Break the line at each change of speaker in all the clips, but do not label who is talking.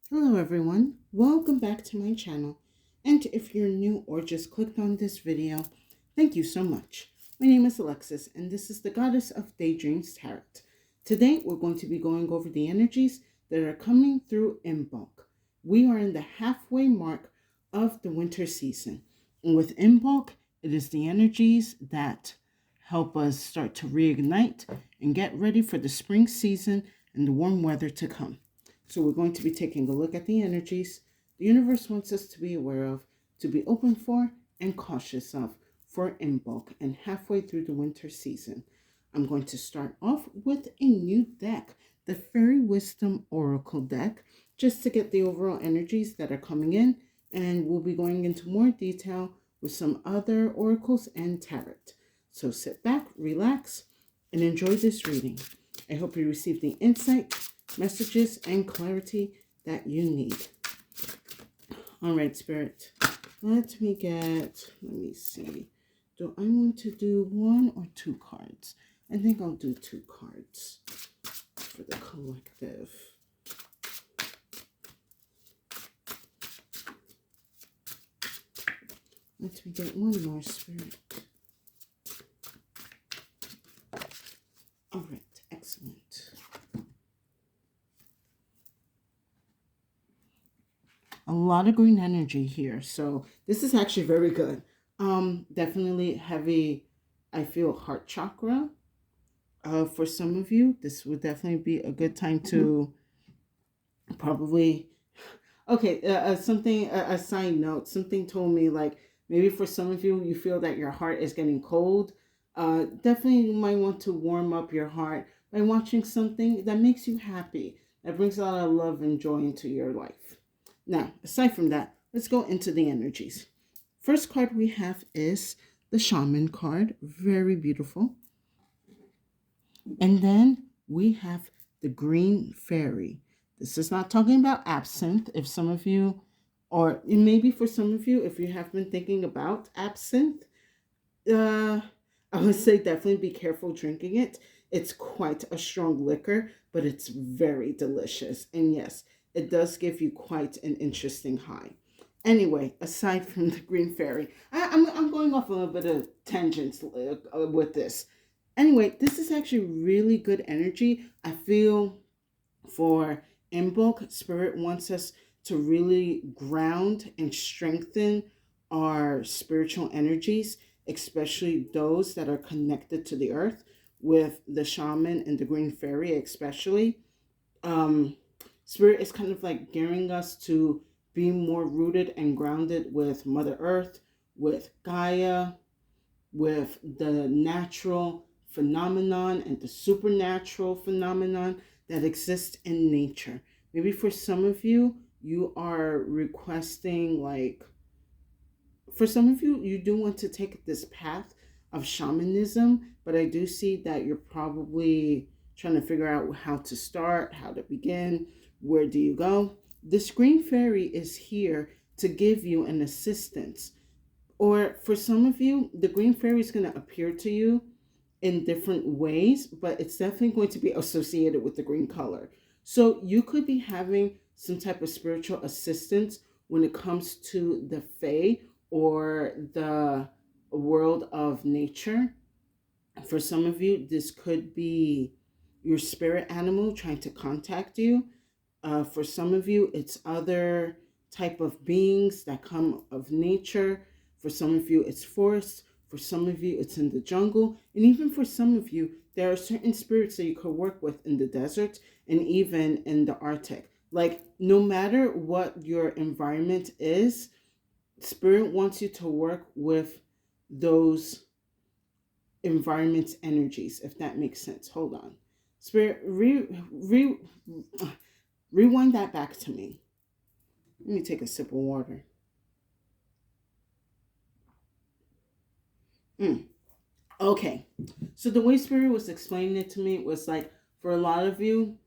Hello everyone, welcome back to my channel. And if you're new or just clicked on this video, thank you so much. My name is Alexis and this is the Goddess of Daydreams Tarot. Today we're going to be going over the energies that are coming through Imbolc. We are in the halfway mark of the winter season. And with Imbolc, it is the energies that help us start to reignite and get ready for the spring season and the warm weather to come. So we're going to be taking a look at the energies the universe wants us to be aware of, to be open for, and cautious of for Imbolc and halfway through the winter season. I'm going to start off with a new deck, the Fairy Wisdom Oracle deck, just to get the overall energies that are coming in, and we'll be going into more detail with some other oracles and tarot. So sit back, relax, and enjoy this reading. I hope you receive the insight, messages, and clarity that you need. All right, Spirit. Let me see. Do I want to do one or two cards? I think I'll do two cards for the collective. Let me get one more, Spirit. All right, excellent. A lot of green energy here, so this is actually very good. Definitely heavy, I feel, heart chakra. For some of you, this would definitely be a good time to probably, okay, something, a side note, something told me like maybe for some of you, you feel that your heart is getting cold. Definitely you might want to warm up your heart by watching something that makes you happy, that brings a lot of love and joy into your life. Now, aside from that, let's go into the energies. First card we have is the Shaman card. Very beautiful. And then we have the Green Fairy. This is not talking about absinthe. If some of you, or maybe for some of you, if you have been thinking about absinthe, I would say definitely be careful drinking it. It's quite a strong liquor, but it's very delicious. And yes, it does give you quite an interesting high. Anyway, aside from the Green Fairy, I'm going off a little bit of tangents with this. Anyway, this is actually really good energy. I feel for Imbolc, Spirit wants us to really ground and strengthen our spiritual energies, especially those that are connected to the earth, with the shaman and the green fairy, especially. Um, Spirit is kind of like gearing us to be more rooted and grounded with Mother Earth, with Gaia, with the natural phenomenon and the supernatural phenomenon that exists in nature. Maybe for some of you, you are requesting, like, for some of you, you do want to take this path of shamanism, but I do see that you're probably trying to figure out how to start, how to begin, where do you go? This green fairy is here to give you an assistance. Or for some of you, the green fairy is going to appear to you in different ways, but it's definitely going to be associated with the green color. So you could be having some type of spiritual assistance when it comes to the fae or the world of nature. For some of you, this could be your spirit animal trying to contact you. For some of you, it's other type of beings that come of nature. For some of you, it's forest. For some of you, it's in the jungle. And even for some of you, there are certain spirits that you could work with in the desert and even in the Arctic. Like, no matter what your environment is, Spirit wants you to work with those environment's energies, if that makes sense. Hold on. Spirit, rewind that back to me. Let me take a sip of water. Okay. So the way Spirit was explaining it to me was like, for a lot of you,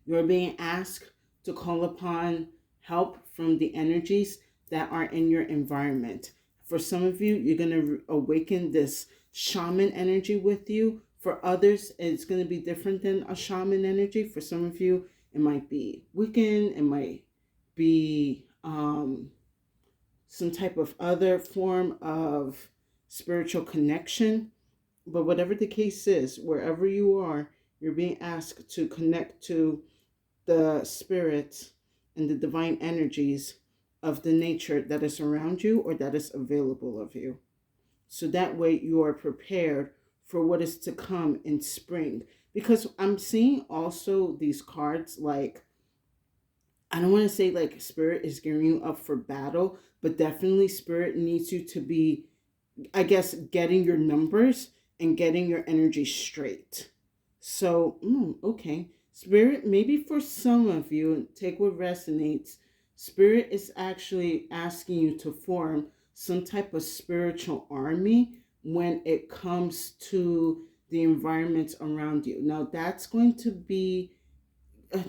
you're being asked to call upon help from the energies that are in your environment. For some of you, you're going to awaken this shaman energy with you. For others, it's going to be different than a shaman energy. For some of you, it might be Wiccan, it might be some type of other form of spiritual connection. But whatever the case is, wherever you are, you're being asked to connect to the spirit and the divine energies of the nature that is around you or that is available of you. So that way you are prepared for what is to come in spring. Because I'm seeing also these cards like, I don't want to say like spirit is gearing you up for battle, but definitely spirit needs you to be, I guess, getting your numbers and getting your energy straight. So, okay. Spirit, maybe for some of you, take what resonates. Spirit is actually asking you to form some type of spiritual army when it comes to the environments around you. Now, that's going to be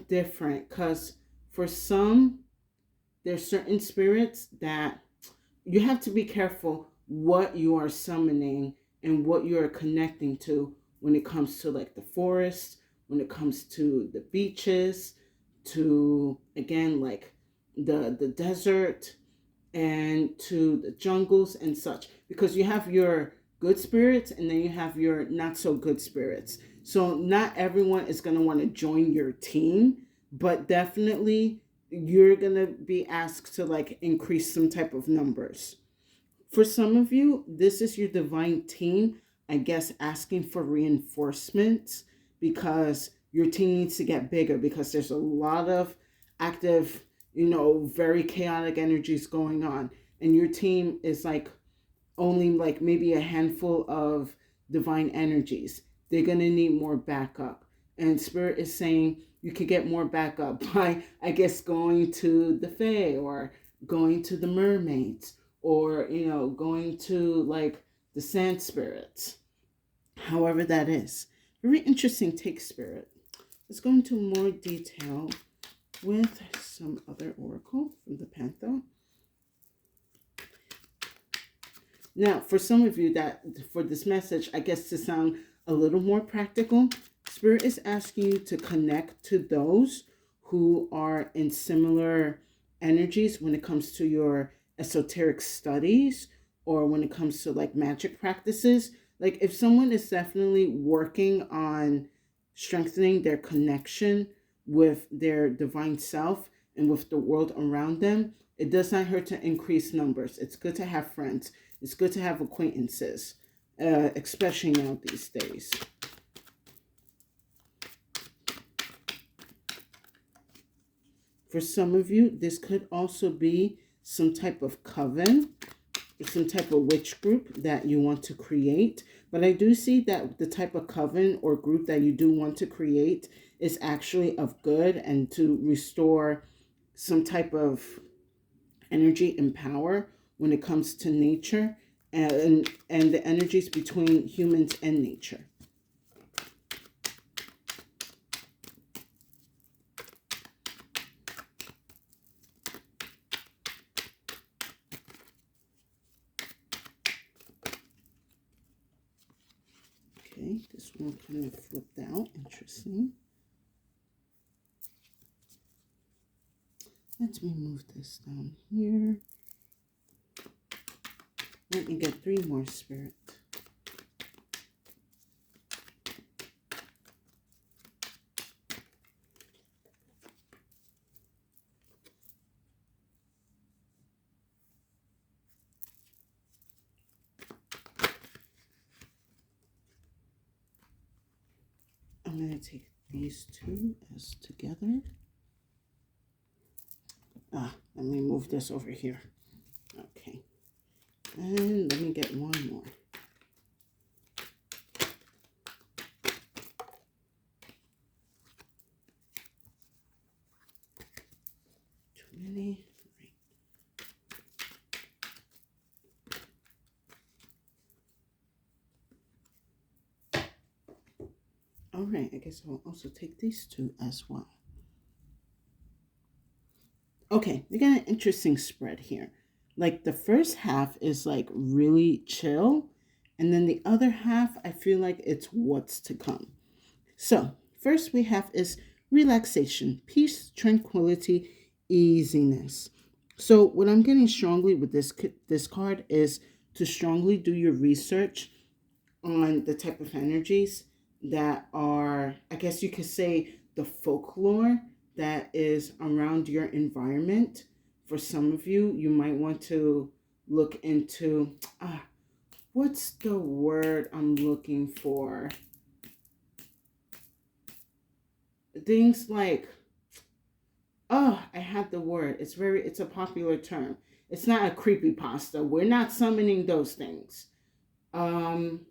different because for some, there's certain spirits that you have to be careful what you are summoning and what you are connecting to when it comes to like the forest, when it comes to the beaches, to again like the desert, and to the jungles and such, because you have your good spirits and then you have your not so good spirits. So not everyone is going to want to join your team, but definitely you're going to be asked to like increase some type of numbers. For some of you, this is your divine team, I guess, asking for reinforcements because your team needs to get bigger because there's a lot of active, very chaotic energies going on. And your team is like only like maybe a handful of divine energies. They're going to need more backup. And Spirit is saying you could get more backup by, I guess, going to the Fae or going to the mermaids or, going to like the sand spirits. However that is. Very interesting take, Spirit. Let's go into more detail with some other oracle from the Panther. Now, for some of you that for this message, I guess to sound a little more practical, Spirit is asking you to connect to those who are in similar energies when it comes to your esoteric studies or when it comes to like magic practices. Like if someone is definitely working on strengthening their connection with their divine self and with the world around them, it does not hurt to increase numbers. It's good to have friends. It's good to have acquaintances, especially now these days. For some of you, this could also be some type of coven, some type of witch group that you want to create. But I do see that the type of coven or group that you do want to create is actually of good and to restore some type of energy and power when it comes to nature and the energies between humans and nature. Okay, this one kind of flipped out. Interesting. Let me move this down here. Let me get 3 more, Spirit. I'm going to take these 2 as together. Let me move this over here. Okay. And let me get 1 more. Too many. All right, I guess I'll also take these 2 as well. Okay, we got an interesting spread here. Like the first half is like really chill, and then the other half, I feel like it's what's to come. So, first we have is relaxation, peace, tranquility, easiness. So what I'm getting strongly with this card is to strongly do your research on the type of energies that are, I guess you could say, the folklore that is around your environment. For some of you, you might want to look into, what's the word I'm looking for? Things like, oh, I have the word. It's a popular term. It's not a creepy pasta. We're not summoning those things. Um,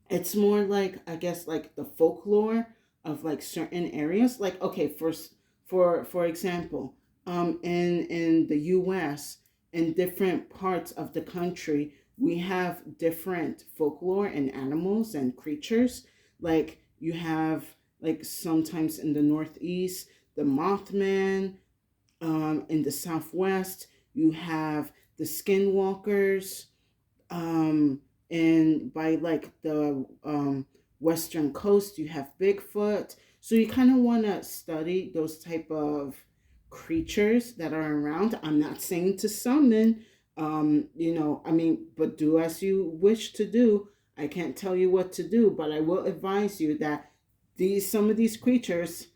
it's more like, I guess, like the folklore of like certain areas. Like, okay, for example, in the US, in different parts of the country, we have different folklore and animals and creatures. Like you have, like, sometimes in the Northeast, the Mothman. In the Southwest, you have the Skinwalkers, and by like the western coast, you have Bigfoot. So you kind of want to study those type of creatures that are around. I'm not saying to summon, I mean, but do as you wish to do. I can't tell you what to do, but I will advise you that these some of these creatures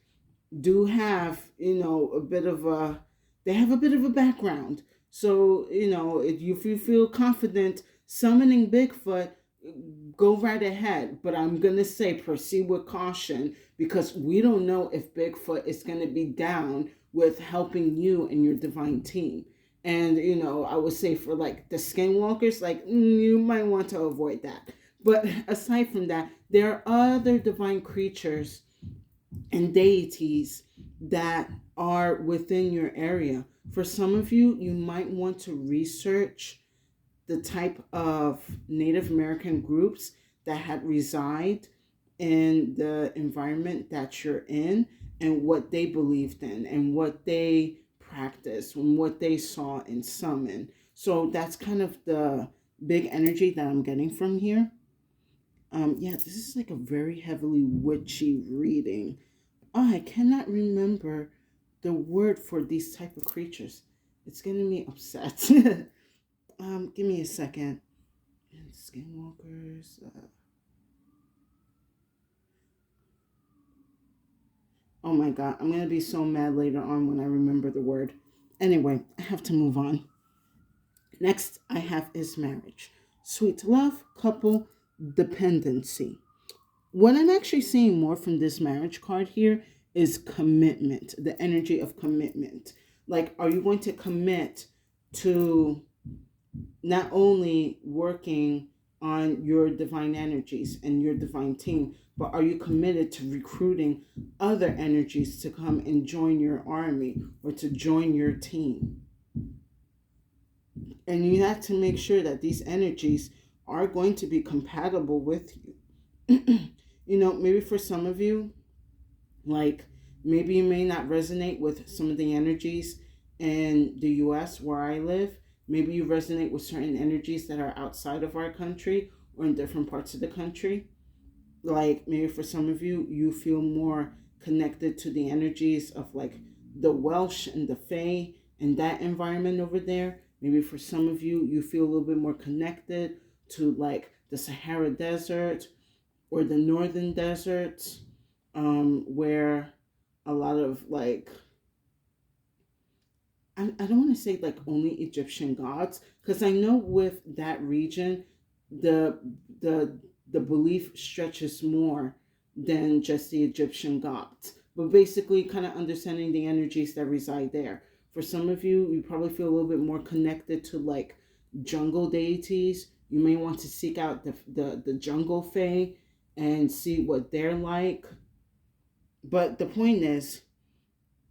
do have, a bit of a, they have a bit of a background. So, if you feel confident summoning Bigfoot, go right ahead. But I'm going to say proceed with caution, because we don't know if Bigfoot is going to be down with helping you and your divine team. And, I would say for like the skinwalkers, like, you might want to avoid that. But aside from that, there are other divine creatures and deities that are within your area. For some of you, you might want to research the type of Native American groups that had reside in the environment that you're in, and what they believed in and what they practiced and what they saw and summoned. So that's kind of the big energy that I'm getting from here. Yeah, this is like a very heavily witchy reading. Oh, I cannot remember the word for these type of creatures. It's getting me upset. Give me a second. Skinwalkers. Oh my god, I'm gonna be so mad later on when I remember the word. Anyway, I have to move on. Next, I have is marriage. Sweet love, couple, dependency. What I'm actually seeing more from this marriage card here is commitment, the energy of commitment. Like, are you going to commit to not only working on your divine energies and your divine team, but are you committed to recruiting other energies to come and join your army or to join your team? And you have to make sure that these energies are going to be compatible with you. Maybe for some of you, like, maybe you may not resonate with some of the energies in the US where I live. Maybe you resonate with certain energies that are outside of our country or in different parts of the country. Like, maybe for some of you, you feel more connected to the energies of like the Welsh and the Fae and that environment over there. Maybe for some of you, you feel a little bit more connected to like the Sahara Desert or the northern deserts, where a lot of like, I don't want to say like only Egyptian gods, because I know with that region, the the the belief stretches more than just the Egyptian gods. But basically, kind of understanding the energies that reside there. For some of you, you probably feel a little bit more connected to like jungle deities. You may want to seek out the jungle fae and see what they're like. But the point is,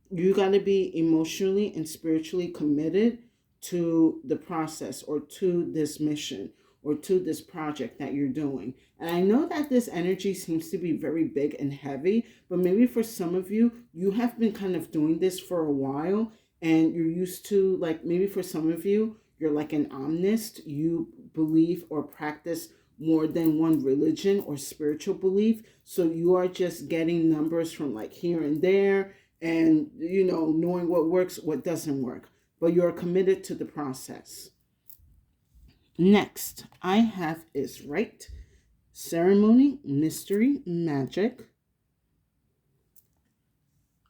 you got to be emotionally and spiritually committed to the process or to this mission or to this project that you're doing. And I know that this energy seems to be very big and heavy, but maybe for some of you, you have been kind of doing this for a while and you're used to, like, maybe for some of you, you're like an omnist. You believe or practice more than one religion or spiritual belief. So you are just getting numbers from like here and there, and, knowing what works, what doesn't work. But you're committed to the process. Next, I have is right ceremony, mystery, magic,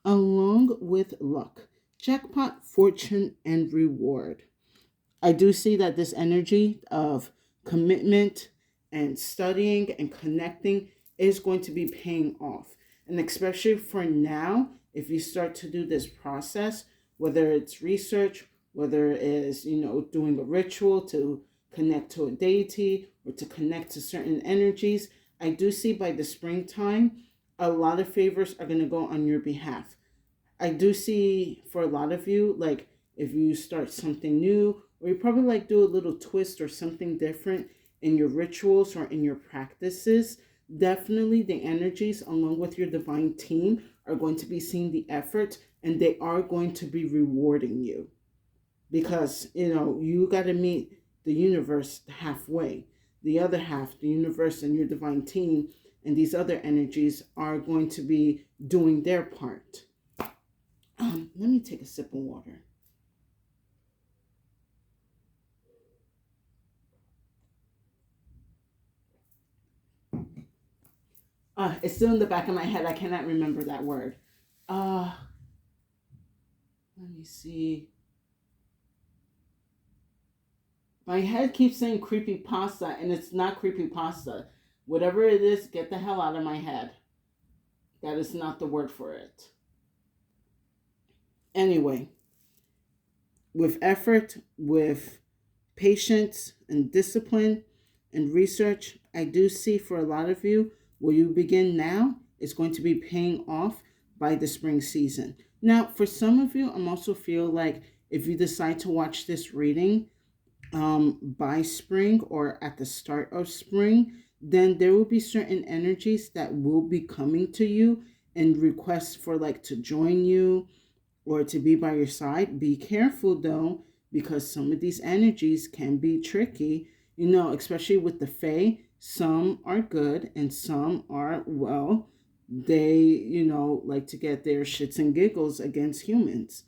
along with luck, jackpot, fortune, and reward. I do see that this energy of commitment and studying and connecting is going to be paying off. And especially for now, if you start to do this process, whether it's research, whether it is, doing a ritual to connect to a deity or to connect to certain energies, I do see by the springtime, a lot of favors are going to go on your behalf. I do see for a lot of you, like if you start something new, or you probably like do a little twist or something different in your rituals or in your practices, definitely the energies along with your divine team are going to be seeing the effort, and they are going to be rewarding you because you got to meet the universe halfway. The other half, the universe and your divine team and these other energies are going to be doing their part. Let me take a sip of water. It's still in the back of my head. I cannot remember that word. Uh, Let me see. My head keeps saying creepy pasta, and it's not creepy pasta. Whatever it is, get the hell out of my head. That is not the word for it. Anyway, with effort, with patience and discipline and research, I do see for a lot of you, where you begin now is going to be paying off by the spring season. Now, for some of you, I'm also feel like if you decide to watch this reading by spring or at the start of spring, then there will be certain energies that will be coming to you and requests for like to join you or to be by your side. Be careful though, because some of these energies can be tricky, especially with the Fae. Some are good and some are, well, they, like to get their shits and giggles against humans.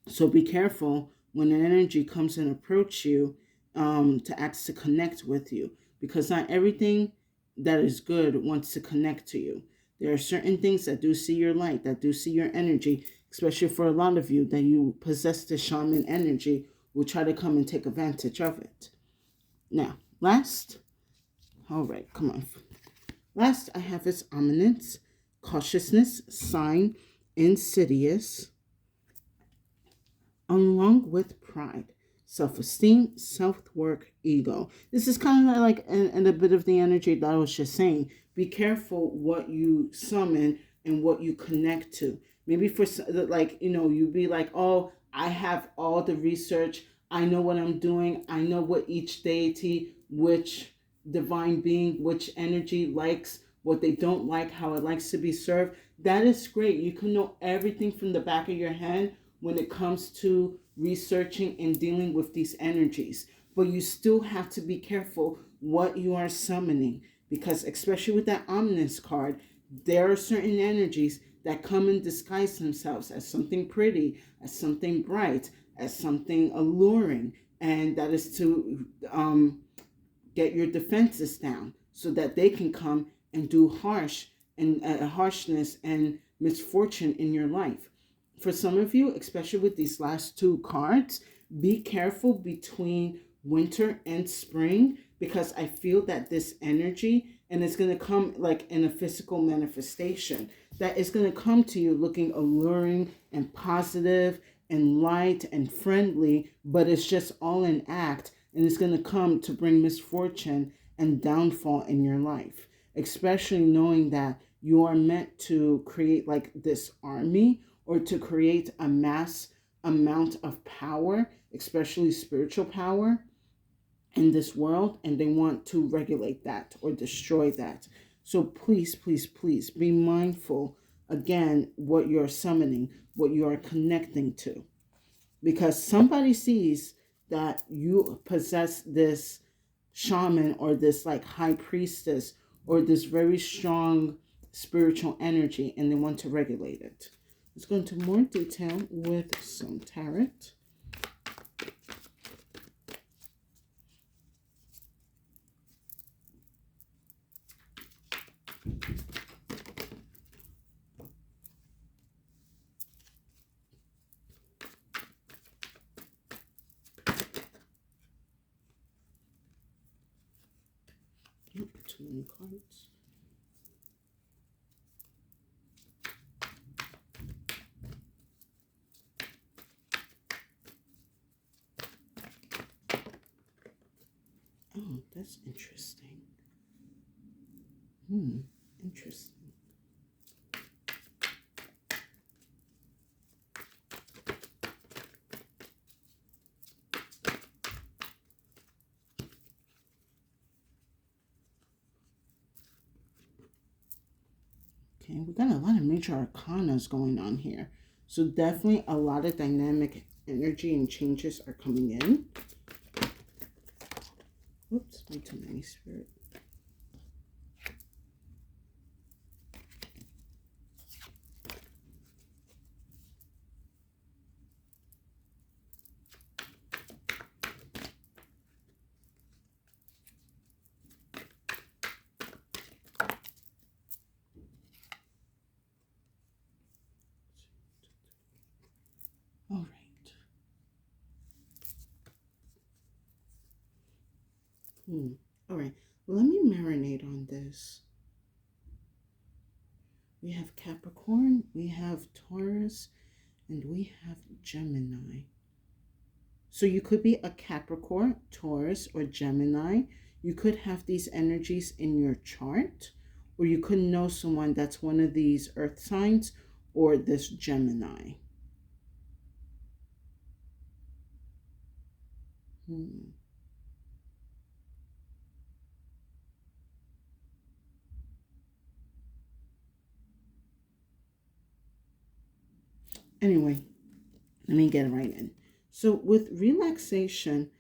So be careful when an energy comes and approach you to ask to connect with you, because not everything that is good wants to connect to you. There are certain things that do see your light, that do see your energy, especially for a lot of you that you possess the shaman energy, will try to come and take advantage of it. Now, all right, come on. Last I have is ominence, cautiousness, sign, insidious, along with pride, self-esteem, self-worth, ego. This is kind of like and a bit of the energy that I was just saying. Be careful what you summon and what you connect to. Maybe for like, you be like, oh, I have all the research. I know what I'm doing. I know what each deity, which divine being, which energy likes, what they don't like, how it likes to be served. That is great. You can know everything from the back of your hand when it comes to researching and dealing with these energies. But you still have to be careful what you are summoning, because especially with that ominous card, there are certain energies that come and disguise themselves as something pretty, as something bright, as something alluring, and that is to get your defenses down so that they can come and do harshness and misfortune in your life. For some of you, especially with these last two cards, be careful between winter and spring, because I feel that this energy, and it's going to come like in a physical manifestation, that is going to come to you looking alluring and positive and light and friendly, but it's just all an act, and it's going to come to bring misfortune and downfall in your life, especially knowing that you are meant to create like this army, or to create a mass amount of power, especially spiritual power in this world, and they want to regulate that or destroy that. So please, please, please be mindful again what you're summoning, what you are connecting to, because somebody sees that you possess this shaman or this like high priestess or this very strong spiritual energy, and they want to regulate it. Let's go into more detail with some tarot. Too many cards. Oh, that's interesting. Interesting. Okay, we got a lot of major arcanas going on here. So definitely a lot of dynamic energy and changes are coming in. Whoops, way too many, Spirit. All right. All right. Let me marinate on this. We have Capricorn, we have Taurus, and we have Gemini. So you could be a Capricorn, Taurus, or Gemini. You could have these energies in your chart, or you could know someone that's one of these earth signs or this Gemini. Anyway, let me get right in. So with relaxation,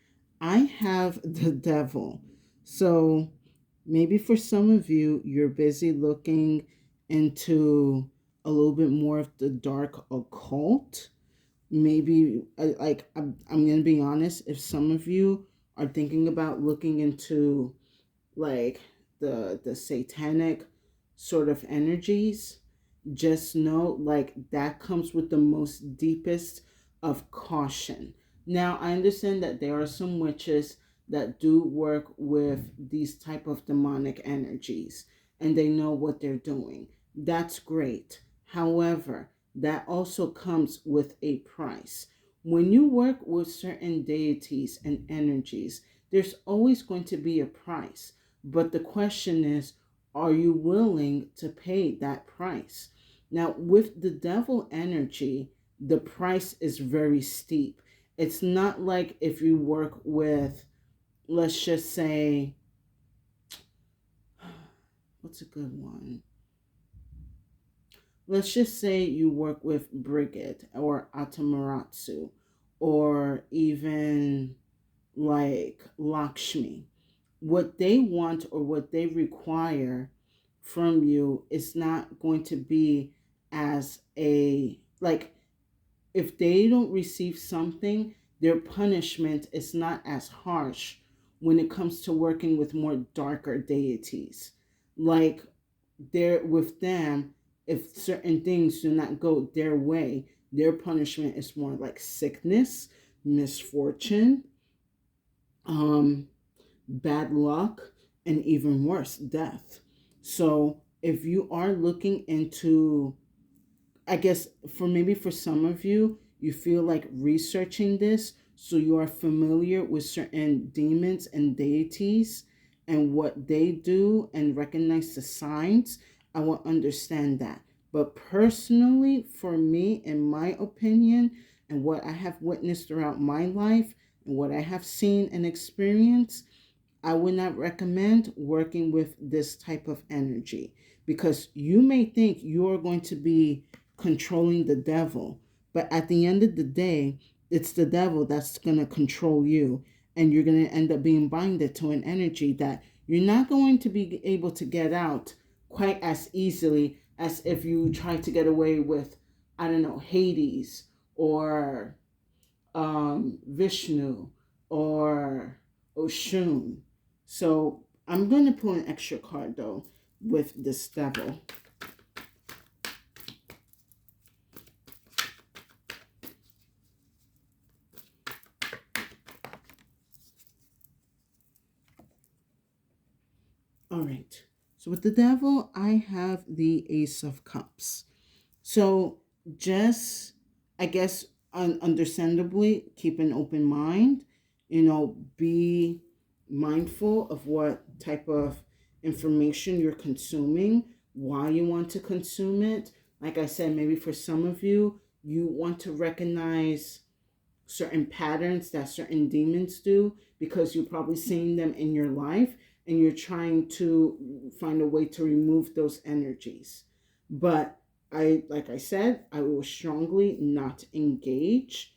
I have the devil. So maybe for some of you, you're busy looking into a little bit more of the dark occult. Maybe like I'm going to be honest, if some of you are thinking about looking into like the satanic sort of energies, just know like that comes with the most deepest of caution. Now I understand that there are some witches that do work with these type of demonic energies and they know what they're doing. That's great. However, that also comes with a price. When you work with certain deities and energies, there's always going to be a price. But the question is, are you willing to pay that price? Now, with the devil energy, the price is very steep. It's not like if you work with, let's just say, what's a good one? Let's just say you work with Brigid or Atamaratsu or even like Lakshmi. What they want or what they require from you is not going to be as a like if they don't receive something, their punishment is not as harsh when it comes to working with more darker deities. Like they're with them, if certain things do not go their way, their punishment is more like sickness, misfortune, um, bad luck, and even worse, death. So if you are looking into, I guess for some of you, you feel like researching this so you are familiar with certain demons and deities and what they do and recognize the signs, I will understand that. But personally, for me, in my opinion, and what I have witnessed throughout my life and what I have seen and experienced, I would not recommend working with this type of energy because you may think you're going to be controlling the devil, but at the end of the day, it's the devil that's going to control you, and you're going to end up being binded to an energy that you're not going to be able to get out quite as easily as if you try to get away with I don't know, Hades or Vishnu or Oshun. So I'm going to pull an extra card though with this devil. All right. So with the devil, I have the Ace of Cups. So just, I guess, understandably, keep an open mind. Be mindful of what type of information you're consuming, why you want to consume it. Like I said, maybe for some of you, you want to recognize certain patterns that certain demons do because you're probably seeing them in your life and you're trying to find a way to remove those energies. But like I said, I will strongly not engage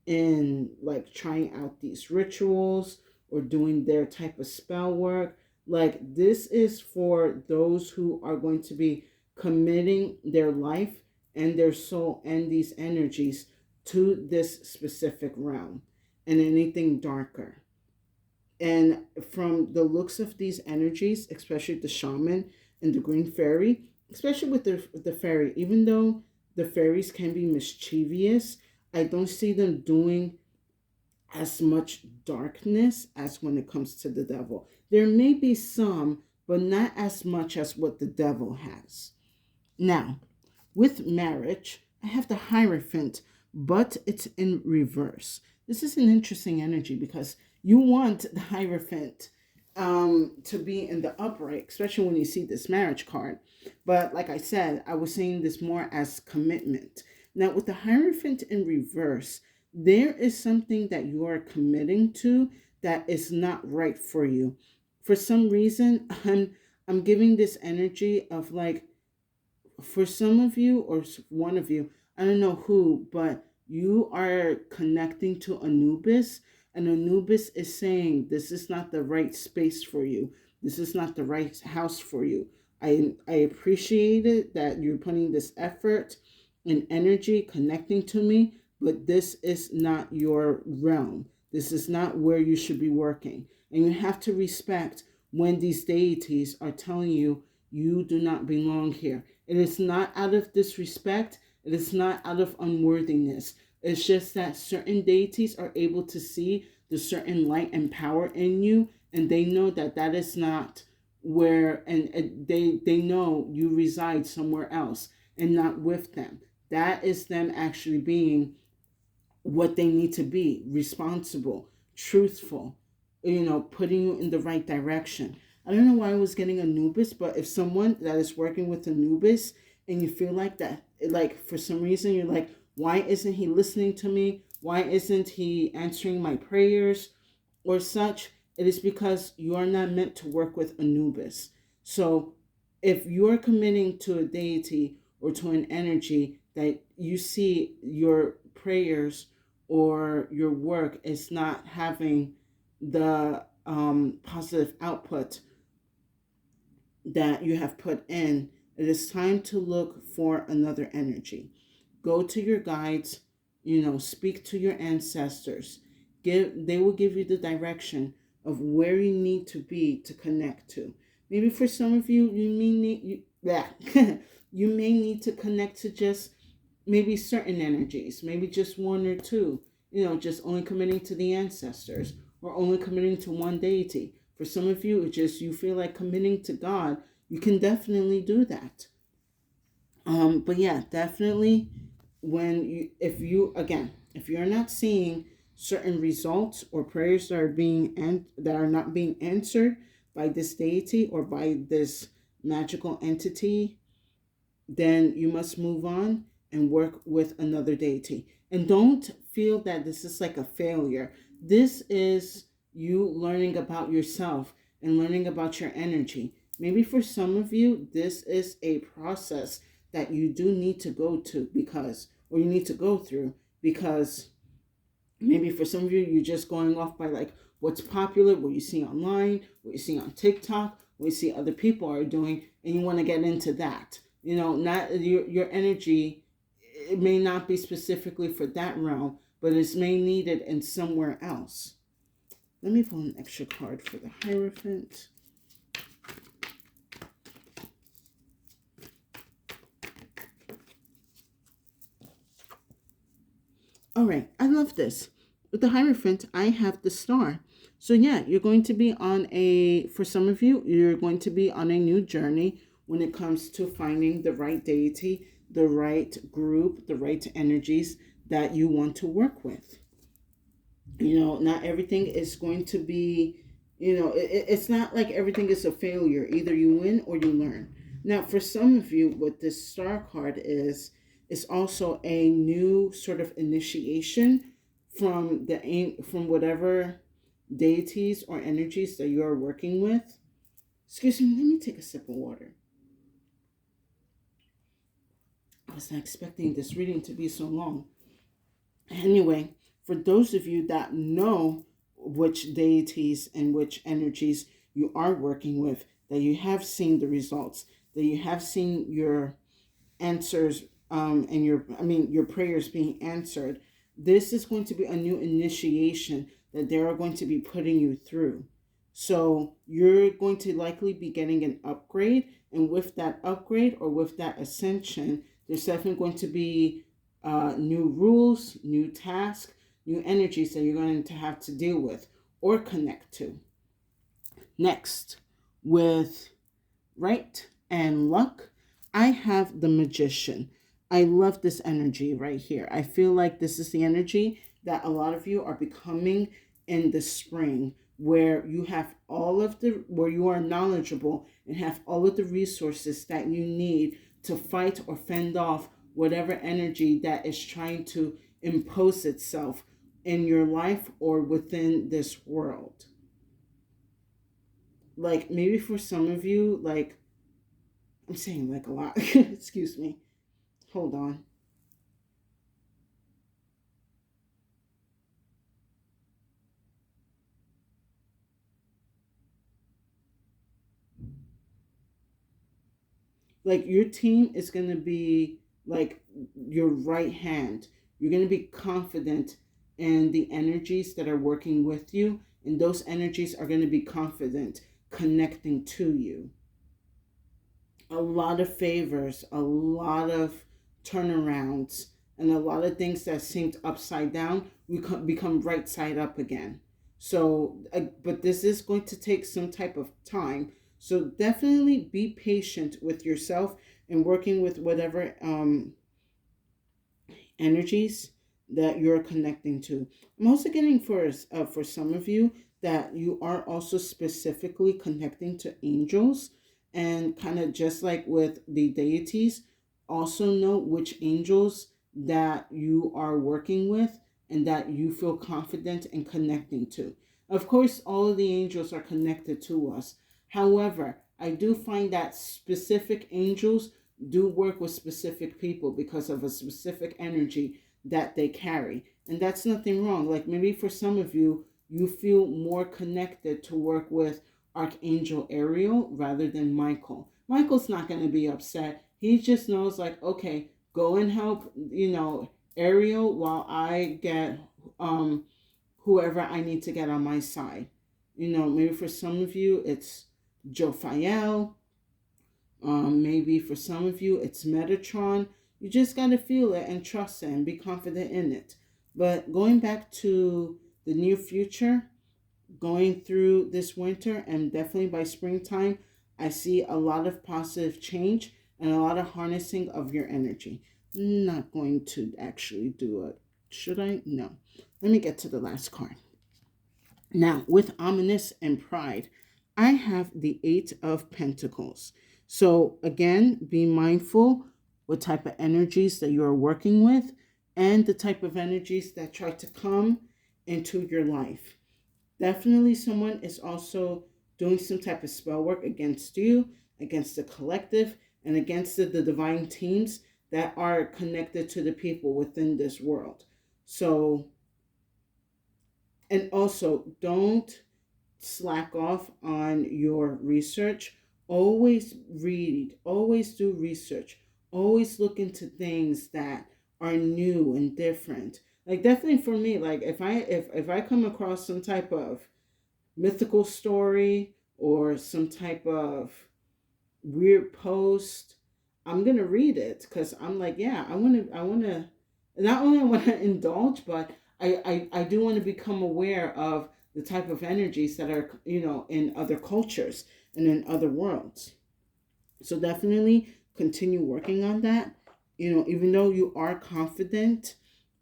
in like trying out these rituals or doing their type of spell work. Like this is for those who are going to be committing their life and their soul and these energies to this specific realm and anything darker. And from the looks of these energies, especially the shaman and the green fairy, especially with the fairy, even though the fairies can be mischievous, I don't see them doing as much darkness as when it comes to the devil. There may be some, but not as much as what the devil has. Now, with marriage, I have the Hierophant, but it's in reverse. This is an interesting energy because you want the Hierophant to be in the upright, especially when you see this marriage card. But like I said, I was saying this more as commitment. Now, with the Hierophant in reverse, there is something that you are committing to that is not right for you. For some reason, I'm giving this energy of like for some of you or one of you, I don't know who, but you are connecting to Anubis, and Anubis is saying this is not the right space for you. This is not the right house for you. I appreciate it that you're putting this effort and energy connecting to me, but this is not your realm. This is not where you should be working. And you have to respect when these deities are telling you you do not belong here. It is not out of disrespect. It is not out of unworthiness. It's just that certain deities are able to see the certain light and power in you, and they know that that is not where, and they know you reside somewhere else and not with them. That is them actually being what they need to be: responsible, truthful, putting you in the right direction. I don't know why I was getting Anubis, but if someone that is working with Anubis and you feel like that, like for some reason you're like, why isn't he listening to me? Why isn't he answering my prayers or such? It is because you are not meant to work with Anubis. So if you're committing to a deity or to an energy that you see your prayers or your work is not having the positive output that you have put in, it is time to look for another energy. Go to your guides, speak to your ancestors. They will give you the direction of where you need to be to connect to. Maybe for some of you, you may need to connect to just maybe certain energies, maybe just one or two, just only committing to the ancestors or only committing to one deity. For some of you, it's just you feel like committing to God. You can definitely do that. But yeah, definitely if you're not seeing certain results or prayers that are not being answered by this deity or by this magical entity, then you must move on and work with another deity. And don't feel that this is like a failure. This is you learning about yourself and learning about your energy. Maybe for some of you, this is a process that you do need to go to or you need to go through because maybe for some of you, you're just going off by like what's popular, what you see online, what you see on TikTok, what you see other people are doing, and you want to get into that. Not your energy it may not be specifically for that realm, but it's may needed in somewhere else. Let me pull an extra card for the Hierophant. All right, I love this. With the Hierophant, I have the Star. So yeah, you're going to be on for some of you, you're going to be on a new journey when it comes to finding the right deity, the right group, the right energies that you want to work with. Not everything is going to be, it's not like everything is a failure. Either you win or you learn. Now, for some of you, what this Star card is also a new sort of initiation from whatever deities or energies that you are working with. Excuse me, let me take a sip of water. I was not expecting this reading to be so long. Anyway, for those of you that know which deities and which energies you are working with, that you have seen the results, that you have seen your answers, and your prayers being answered, this is going to be a new initiation that they are going to be putting you through. So you're going to likely be getting an upgrade, and with that upgrade or with that ascension, there's definitely going to be new rules, new tasks, new energies that you're going to have to deal with or connect to. Next, with right and luck, I have the Magician. I love this energy right here. I feel like this is the energy that a lot of you are becoming in the spring, where you have where you are knowledgeable and have all of the resources that you need to fight or fend off whatever energy that is trying to impose itself in your life or within this world. Like maybe for some of you, like I'm saying like a lot. Excuse me. Hold on. Like your team is going to be like your right hand. You're going to be confident in the energies that are working with you, and those energies are going to be confident connecting to you. A lot of favors, a lot of turnarounds, and a lot of things that seemed upside down we become right side up again. So, but this is going to take some type of time. So definitely be patient with yourself and working with whatever energies that you're connecting to. I'm also getting for some of you that you are also specifically connecting to angels, and kind of just like with the deities, also know which angels that you are working with and that you feel confident in connecting to. Of course, all of the angels are connected to us. However, I do find that specific angels do work with specific people because of a specific energy that they carry. And that's nothing wrong. Like maybe for some of you, you feel more connected to work with Archangel Ariel rather than Michael. Michael's not going to be upset. He just knows, like, okay, go and help, Ariel while I get whoever I need to get on my side. Maybe for some of you, it's Jophiel. Maybe for some of you, it's Metatron. You just got to feel it and trust it and be confident in it. But going back to the near future, going through this winter, and definitely by springtime, I see a lot of positive change and a lot of harnessing of your energy. I'm not going to actually do it. Should I? No. Let me get to the last card. Now, with Ominous and Pride, I have the Eight of Pentacles. So, again, be mindful what type of energies that you are working with and the type of energies that try to come into your life. Definitely, someone is also doing some type of spell work against you, against the collective, and against the divine teams that are connected to the people within this world. So, and also, don't slack off on your research. Always read, always do research, always look into things that are new and different. Like definitely for me, like if I come across some type of mythical story or some type of weird post, I'm gonna read it because I'm like, yeah, I wanna not only I wanna indulge, but I do want to become aware of the type of energies that are in other cultures and in other worlds. So definitely continue working on that. Even though you are confident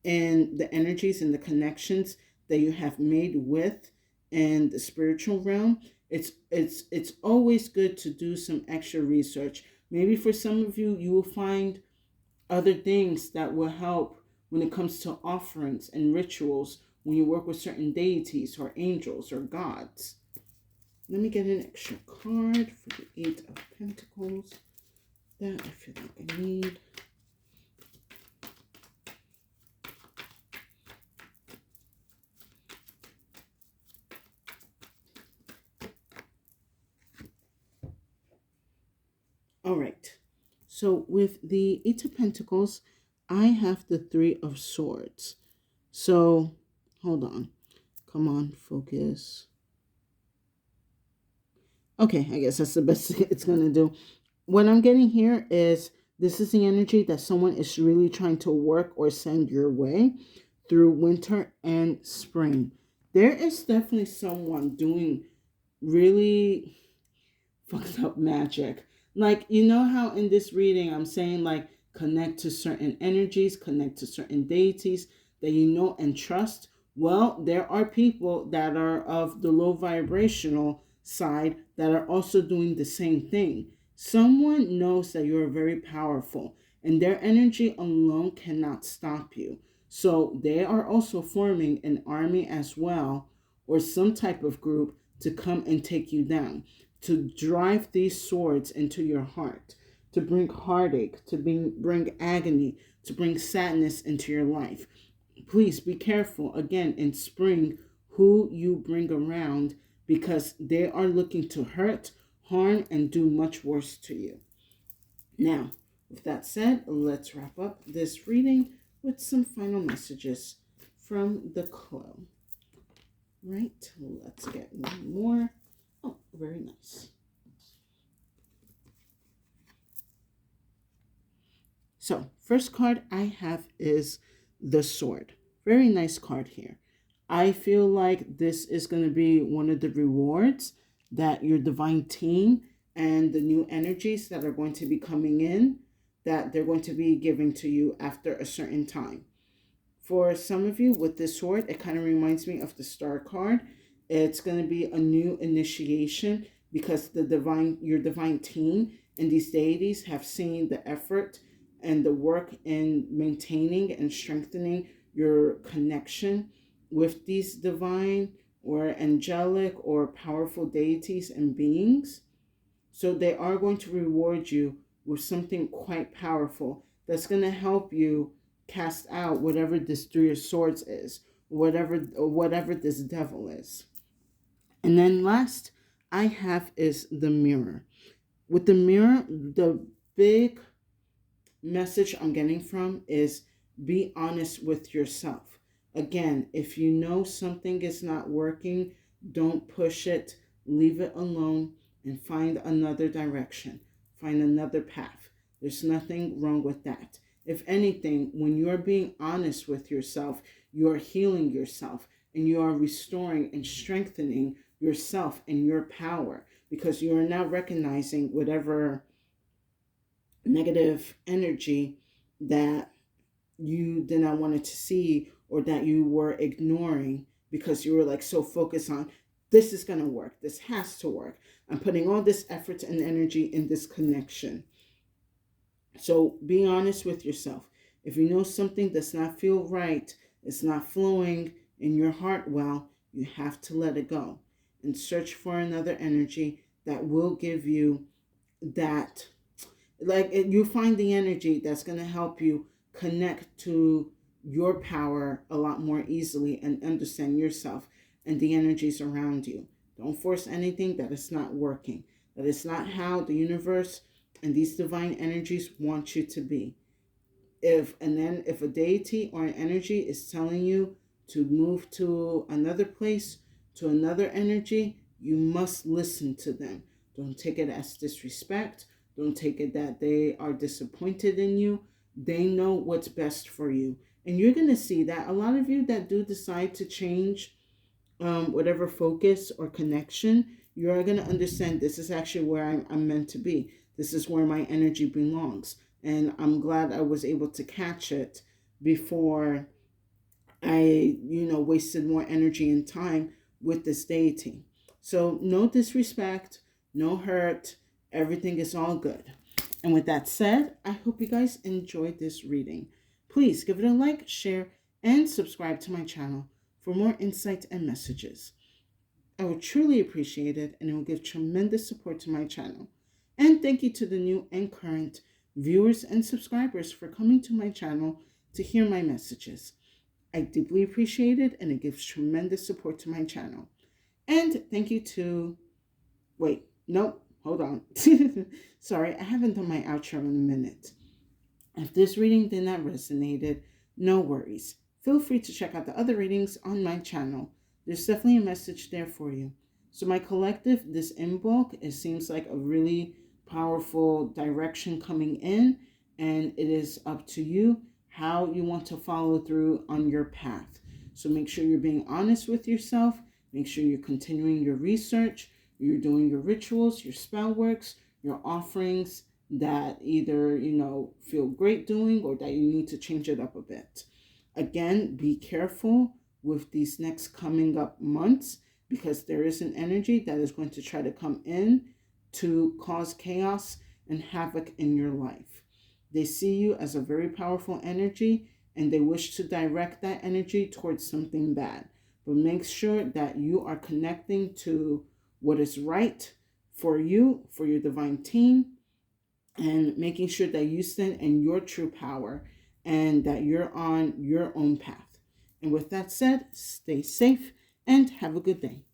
in the energies and the connections that you have made with and the spiritual realm, it's always good to do some extra research. Maybe for some of you, you will find other things that will help when it comes to offerings and rituals when you work with certain deities or angels or gods. Let me get an extra card for the Eight of Pentacles that I feel like I need. All right. So with the Eight of Pentacles, I have the Three of Swords. So hold on. Come on, focus. Okay, I guess that's the best it's going to do. What I'm getting here is this is the energy that someone is really trying to work or send your way through winter and spring. There is definitely someone doing really fucked up magic. Like, you know how in this reading I'm saying, like, connect to certain energies, connect to certain deities that you know and trust? Well, there are people that are of the low vibrational side that are also doing the same thing. Someone knows that you're very powerful, and their energy alone cannot stop you. So they are also forming an army as well, or some type of group to come and take you down, to drive these swords into your heart, to bring heartache, to bring agony, to bring sadness into your life. Please be careful again in spring who you bring around, because they are looking to hurt, harm, and do much worse to you. Now, with that said, let's wrap up this reading with some final messages from the Crow. Right, let's get one more. Oh, very nice. So, first card I have is the Sword. Very nice card here. I feel like this is going to be one of the rewards that your divine team and the new energies that are going to be coming in, that they're going to be giving to you after a certain time. For some of you with this sword, it kind of reminds me of the Star card. It's going to be a new initiation because your divine team and these deities have seen the effort and the work in maintaining and strengthening your connection with these divine or angelic or powerful deities and beings. So they are going to reward you with something quite powerful that's going to help you cast out whatever this Three of Swords is, whatever this devil is. And then last I have is the Mirror. With the Mirror, the big message I'm getting from is be honest with yourself. Again, if you know something is not working, don't push it, leave it alone, and find another direction, find another path. There's nothing wrong with that. If anything, when you are being honest with yourself, you are healing yourself and you are restoring and strengthening yourself and your power, because you are now recognizing whatever negative energy that you did not want to see or that you were ignoring because you were like so focused on this is going to work, this has to work, I'm putting all this effort and energy in this connection. So be honest with yourself. If you know something does not feel right, it's not flowing in your heart well, you have to let it go and search for another energy that will give you that, like you find the energy that's going to help you connect to your power a lot more easily and understand yourself and the energies around you. Don't force anything that is not working, that is not how the universe and these divine energies want you to be. If a deity or an energy is telling you to move to another place, to another energy, you must listen to them. Don't take it as disrespect. Don't take it that they are disappointed in you. They know what's best for you. And you're going to see that a lot of you that do decide to change whatever focus or connection, you're going to understand this is actually where I'm meant to be. This is where my energy belongs. And I'm glad I was able to catch it before I wasted more energy and time with this deity. So, no disrespect, no hurt. Everything is all good. And with that said, I hope you guys enjoyed this reading. Please give it a like, share, and subscribe to my channel for more insights and messages. I would truly appreciate it, and it will give tremendous support to my channel. And thank you to the new and current viewers and subscribers for coming to my channel to hear my messages. I deeply appreciate it, and it gives tremendous support to my channel. And thank you to... Wait, nope, hold on. Sorry, I haven't done my outro in a minute. If this reading did not resonate, no worries. Feel free to check out the other readings on my channel. There's definitely a message there for you. So my collective, this Imbolc, it seems like a really powerful direction coming in, and it is up to you how you want to follow through on your path. So make sure you're being honest with yourself. Make sure you're continuing your research. You're doing your rituals, your spell works, your offerings that either, feel great doing or that you need to change it up a bit. Again, be careful with these next coming up months because there is an energy that is going to try to come in to cause chaos and havoc in your life. They see you as a very powerful energy and they wish to direct that energy towards something bad. But make sure that you are connecting to what is right for you, for your divine team, and making sure that you stand in your true power and that you're on your own path. And with that said, stay safe and have a good day.